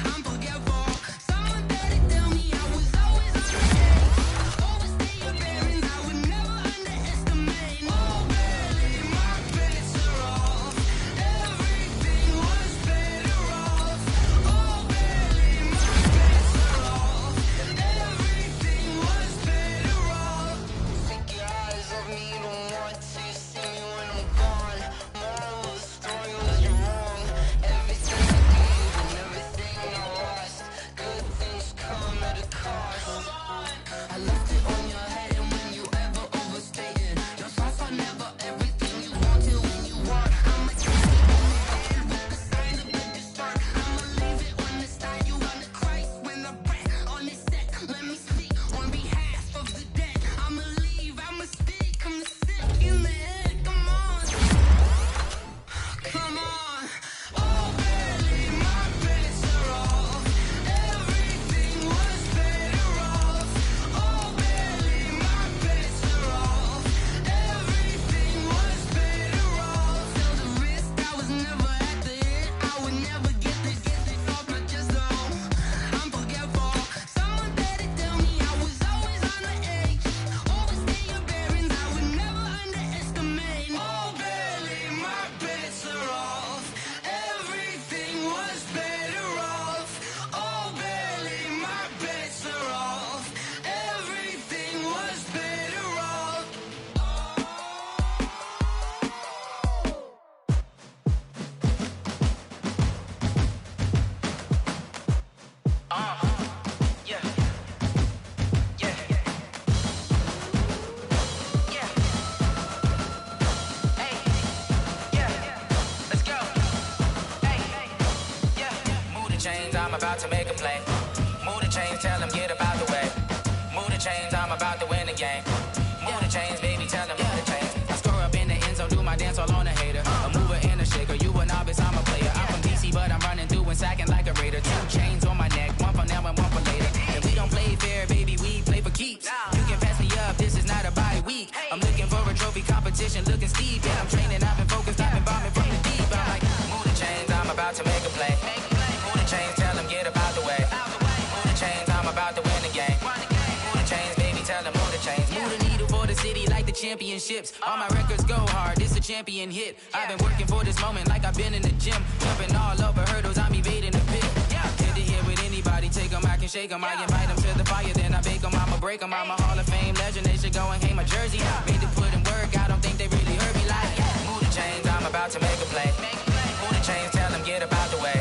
I'm forgetful. Someone better tell me I was always on the edge. Overstay your bearings, I would never underestimate. Oh, barely, my bets are off. Everything was better off. Oh, barely, my bets are off. Everything was better off. Take your eyes off me, you don't want to see me when I'm gone. Moral of the story was you're wrong. Everything I gave and everything I lost. Good things come at a cost. I left it on your head, and when you ever overstay it, your thoughts are never everything you wanted when you want. I'ma take it on the head with the sign of a dessert. I'ma leave it on the side. You want the Christ when the breath on this set. Let me speak on behalf of the dead. I'ma leave, I'ma speak. I'm sick in the head. Come on, come on. Oh, barely, my bets are off. Everything was better off. Oh, barely, my bets are off. Everything was better off. Tell the risk I was never at the hit. I would never get this off my chest though. I'm forgetful. Someone better tell me I was always on the edge. Overstay your bearings, I would never underestimate. Oh, barely, my bets are off. Everything was better off. Oh, barely, my bets are off. Everything was better off. Yeah. Yeah. Yeah. Hey. Yeah. Let's go. Hey. Yeah. Move the chains, I'm about to make a play. Move the chains, tell them get about the way. Move the chains, I'm about to win the game. Move the chains, baby, tell them move the chains. I score up in the end zone, do my dance all on a hater. A mover and a shaker, you a novice, I'm a player. I'm from DC, but I'm running through and sacking like a raider. 2 chains on my neck, one for now and one for later. And we don't play fair, baby, we play for keeps. You can pass me up, this is not a bye week. I'm looking for a trophy competition, looking steep. Yeah, I'm training, I've been focused, I've been bombing from the deep. I'm like, move the chains, I'm about to make a play. Move the chains, tell them get about the way. Move the chains, I'm about to win the game. Move the chains, baby, tell them move the chains. Move the needle for the city like the championships. All my records go hard, this a champion hit. I've been working for this moment like I've been in the gym. Jumping all over hurdles, I'm evading the pit. Head to head with anybody, take them, I can shake them. I invite them to the fire, then I bake them, I'ma break them. I'm a Hall of Fame legend, they should go and hang my jersey. Made to put in work, I don't think they really heard me like. Move the chains, I'm about to make a play. Move the chains, tell them get about the way.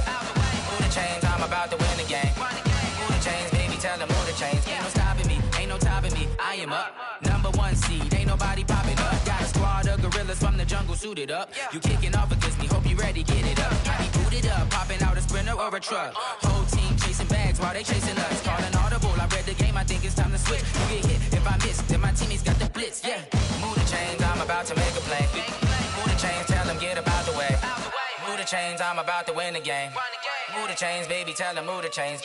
Move the chains, I'm about to win the game. Move the chains, baby, tell them move the chains. Ain't no stopping me, ain't no topping me. I am up, number 1 seed, ain't nobody popping up. Got a squad of gorillas from the jungle suited up. You kicking off against me, hope you ready, get it up. I be booted up, popping out a Sprinter or a truck. Whole team chasing bags while they chasing us. Calling audible, I read the game, I think it's time to switch. You get hit, if I miss, then my teammates got the blitz, yeah. Move the chains, I'm about to make a play. Move the chains, tell them get about the way. Move the chains, I'm about to win the game. Move the chains, baby, tell them move the chains.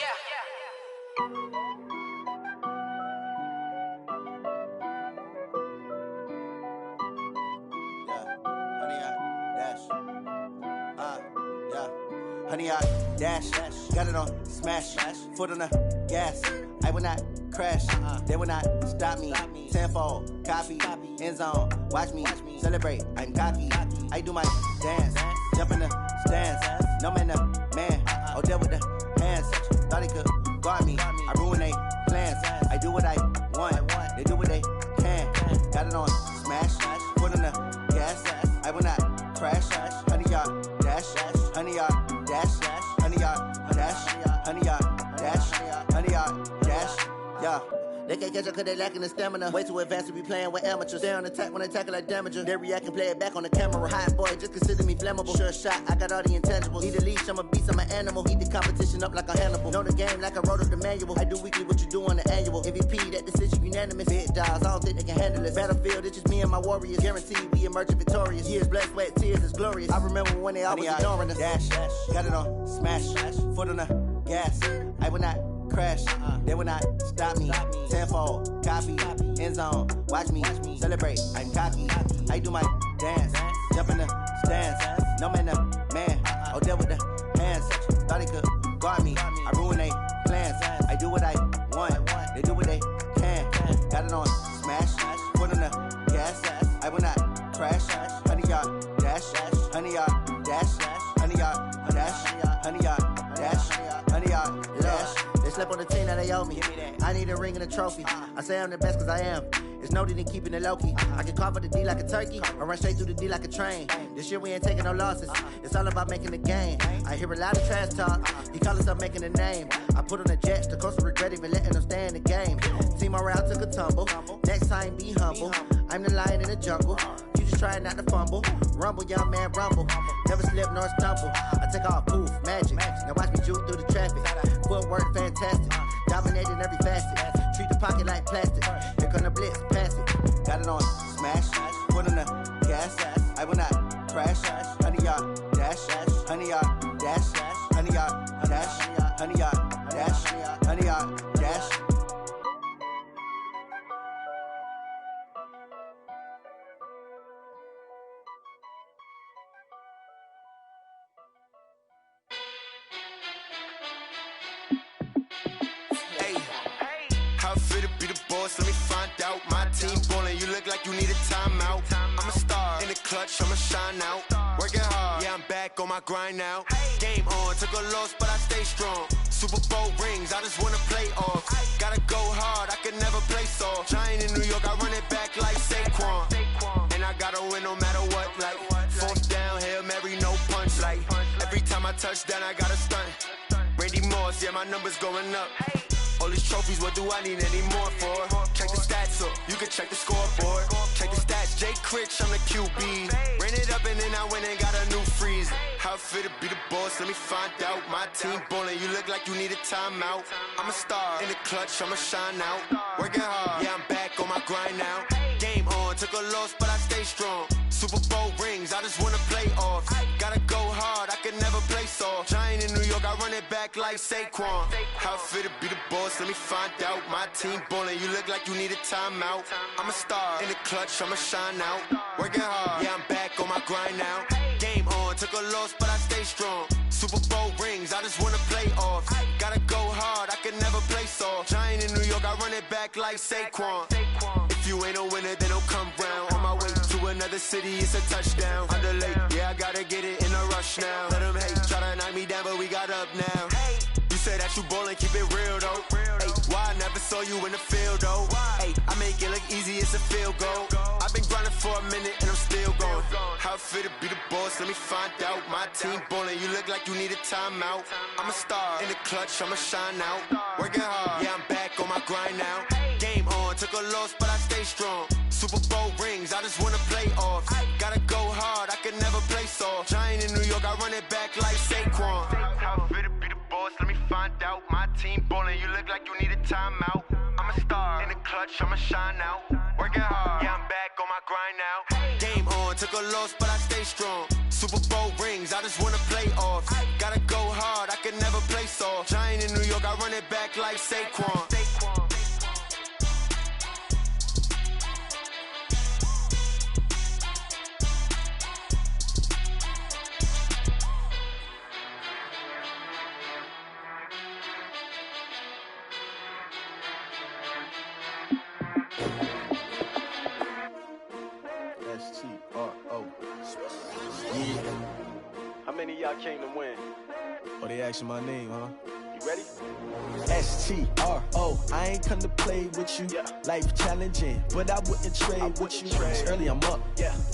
Honey, I dash, got it on smash, foot on the gas. I will not crash, they will not stop me. Tenfold, copy, end zone, watch me celebrate. I'm cocky, I do my dance, jump in the stands. No man, the man, oh, deal with the hands. Thought he could guard me, I ruin they plans. I do what I want, they do what they can. Got it on smash, foot on the gas. I will not crash, honey, y'all dash, honey, y'all dash, honey, y'all dash, honey, y'all dash, honey, y'all dash, yeah. They can't catch up cause they lacking the stamina. Way too advanced to be playing with amateurs. Stay on attack when they tackle like damager. They react and play it back on the camera. Hot boy, just consider me flammable. Sure shot, I got all the intangibles. Need a leash, I'm a beast, I'm an animal. Heat the competition up like a Hannibal. Know the game like I wrote up the manual. I do weekly what you do on the annual. MVP, that decision unanimous. Big dogs, I don't think they can handle it. Battlefield, it's just me and my warriors. Guaranteed we emerging victorious. Years, blood, sweat, tears, it's glorious. I remember when they always ignoring us. Dash, got it on, smash, foot on the gas. I will not crash, they will not stop me. Tenfold, copy, end zone, watch me celebrate. I'm cocky, I do my dance, jump in the stands. No man, the man, oh, there with the hands. Thought he could guard me, I ruin they plans. I do what I want, they do what they can. Got it on, smash, foot on the gas. I will not crash, 100 yard dash, 100 yard dash, 100 yard dash, 100 yard dash, 100 yard dash. They slept on the team that they owe me. I need a ring and a trophy. I say I'm the best cause I am. It's no need in keeping it low-key. I can carve up the D like a turkey or run straight through the D like a train. This year we ain't taking no losses. It's all about making the game. I hear a lot of trash talk. He call us up making a name. I put on the jets. The coach will regret even letting them stay in the game. Team morale took a tumble. Next time be humble. I'm the lion in the jungle. You just trying not to fumble. Rumble, young man, rumble. Never slip nor stumble. I take off, poof, magic. Now watch me juke through the traffic. Footwork fantastic. Dominating every facet. Treat the pocket like plastic. Here come the blitz, pass it. Got it on, smash. Foot on the gas. I will not crash. 100 yard dash. 100 yard dash. 100 yard dash. 100 yard dash. 100 yard dash. How fit to be the boss? Let me find out. My team ballin', you look like you need a timeout. I'm a star in the clutch, I'ma shine out. Working hard, yeah, I'm back on my grind now. Game on, took a loss, but I stay strong. Super Bowl rings, I just wanna play off. Gotta go hard, I can never play soft. Giant in New York, I run it back like Saquon. And I gotta win no matter what, like fourth down, Hail Mary, no punch. Like every time I touch down, I gotta stunt. Randy Moss, yeah, my numbers going up. All these trophies, what do I need any more for? Check the stats up, you can check the scoreboard. Check the stats, Jay Critch, I'm the QB. Ran it up and then I went and got a new freeze. How fit to be the boss, let me find out. My team ballin', you look like you need a timeout. I'm a star in the clutch, I'ma shine out. Working hard, yeah, I'm back on my grind now. Game on, took a loss, but I stay strong. Super Bowl rings, I just wanna play off. Gotta go hard, I can never play soft. Giant in New York, I run it back like Saquon. How fit to be the boss, let me find out. My team ballin', you look like you need a timeout. I'm a star in the clutch, I'ma shine out. Working hard, yeah, I'm back on my grind now. Game on, took a loss, but I stay strong. Super Bowl rings, I just wanna play off. Gotta go hard, I can never play soft. Giant in New York, I run it back like Saquon. If you ain't a winner, then don't come round. On my way to another city, it's a touchdown. Underlay, yeah, I gotta get it in a rush now. Let them hate, try to knock me down, but we got up now. You say that you ballin', keep it real though. Hey, why I never saw you in the field though? Hey, I make it look easy, it's a field goal. I've been grinding for a minute and I'm still going. How fit to be the boss, let me find out. My team ballin', you look like you need a timeout. I'm a star in the clutch, I'ma shine out. Working hard, yeah, I'm back on my grind now. Game on, took a loss, but I stay strong. Super Bowl rings, I just wanna play off. Gotta go hard, I can never play soft. Giant in New York, I run it back like Saquon. How fit to be the boss, let me find out. My team ballin', you look like you need a timeout. I'm a star in the clutch, I'ma shine out. Working hard, yeah, I'm back on my grind now. Game on, took a loss, but I stay strong. Super Bowl rings, I just wanna play off. Gotta go hard, I can never play soft. Giant in New York, I run it back like Saquon. S-T-R-O. Yeah. How many of y'all came to win? Oh, they asking my name, huh? You ready? STRO, I ain't come to play with you. Life challenging, but I wouldn't trade with you. It's early, I'm up.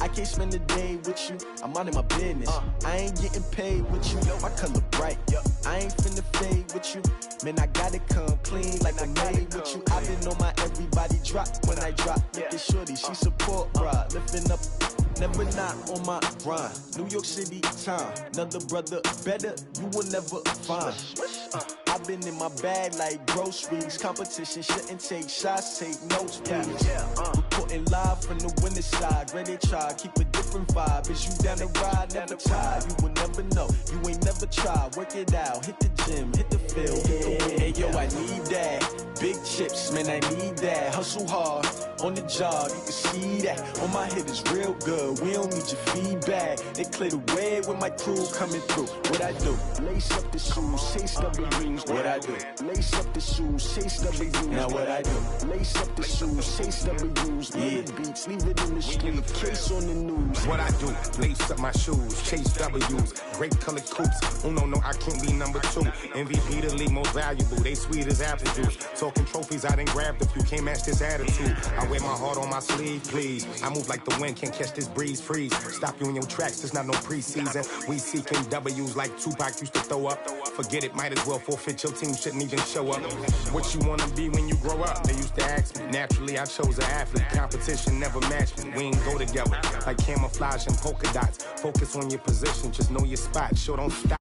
I can't spend the day with you. I'm out of my business. I ain't getting paid with you. My color bright. I ain't finna fade with you. Man, I gotta come clean like I made with you. I've been on my everybody drop when I drop. Look at shorty, she support ride. Lifting up, never not on my grind. New York City time, another brother better, you will never find. I've been in my bag like groceries. Competition shouldn't take shots, take notes, please. Reporting live from the winning side. Ready to try, keep a different vibe. Is you down the ride, never tired. You will never know, you ain't never tried. Work it out, hit the gym, hit the field, hit the wind. Hey yo, I need that. Big chips, man, I need that. Hustle hard, on the job, you can see that. On my head is real good, we don't need your feedback. They clear the way with my crew coming through. What I do? Lace up the shoes, chase W's. What I do? Lace up the shoes, chase W's. Now what I do? Lace up the shoes, chase W's. Yeah, beats, leave it in the street, case on the news. What I do? Lace up my shoes, chase W's. Great colored coops. Oh no, I can't be number 2. MVP the league most valuable. They sweet as apple juice. Talking trophies, I didn't grab the few. Can't match this attitude. I wear my heart on my sleeve, please. I move like the wind, can't catch this breeze, freeze. Stop you in your tracks, there's not no preseason. We seeking W's like Tupac used to throw up. Forget it, might as well forfeit. Your team shouldn't even show up. What you wanna be when you grow up? They used to ask me. Naturally, I chose an athlete. Competition never matched me. We ain't go together like camouflage and polka dots. Focus on your position, just know your spot. Sure, don't stop.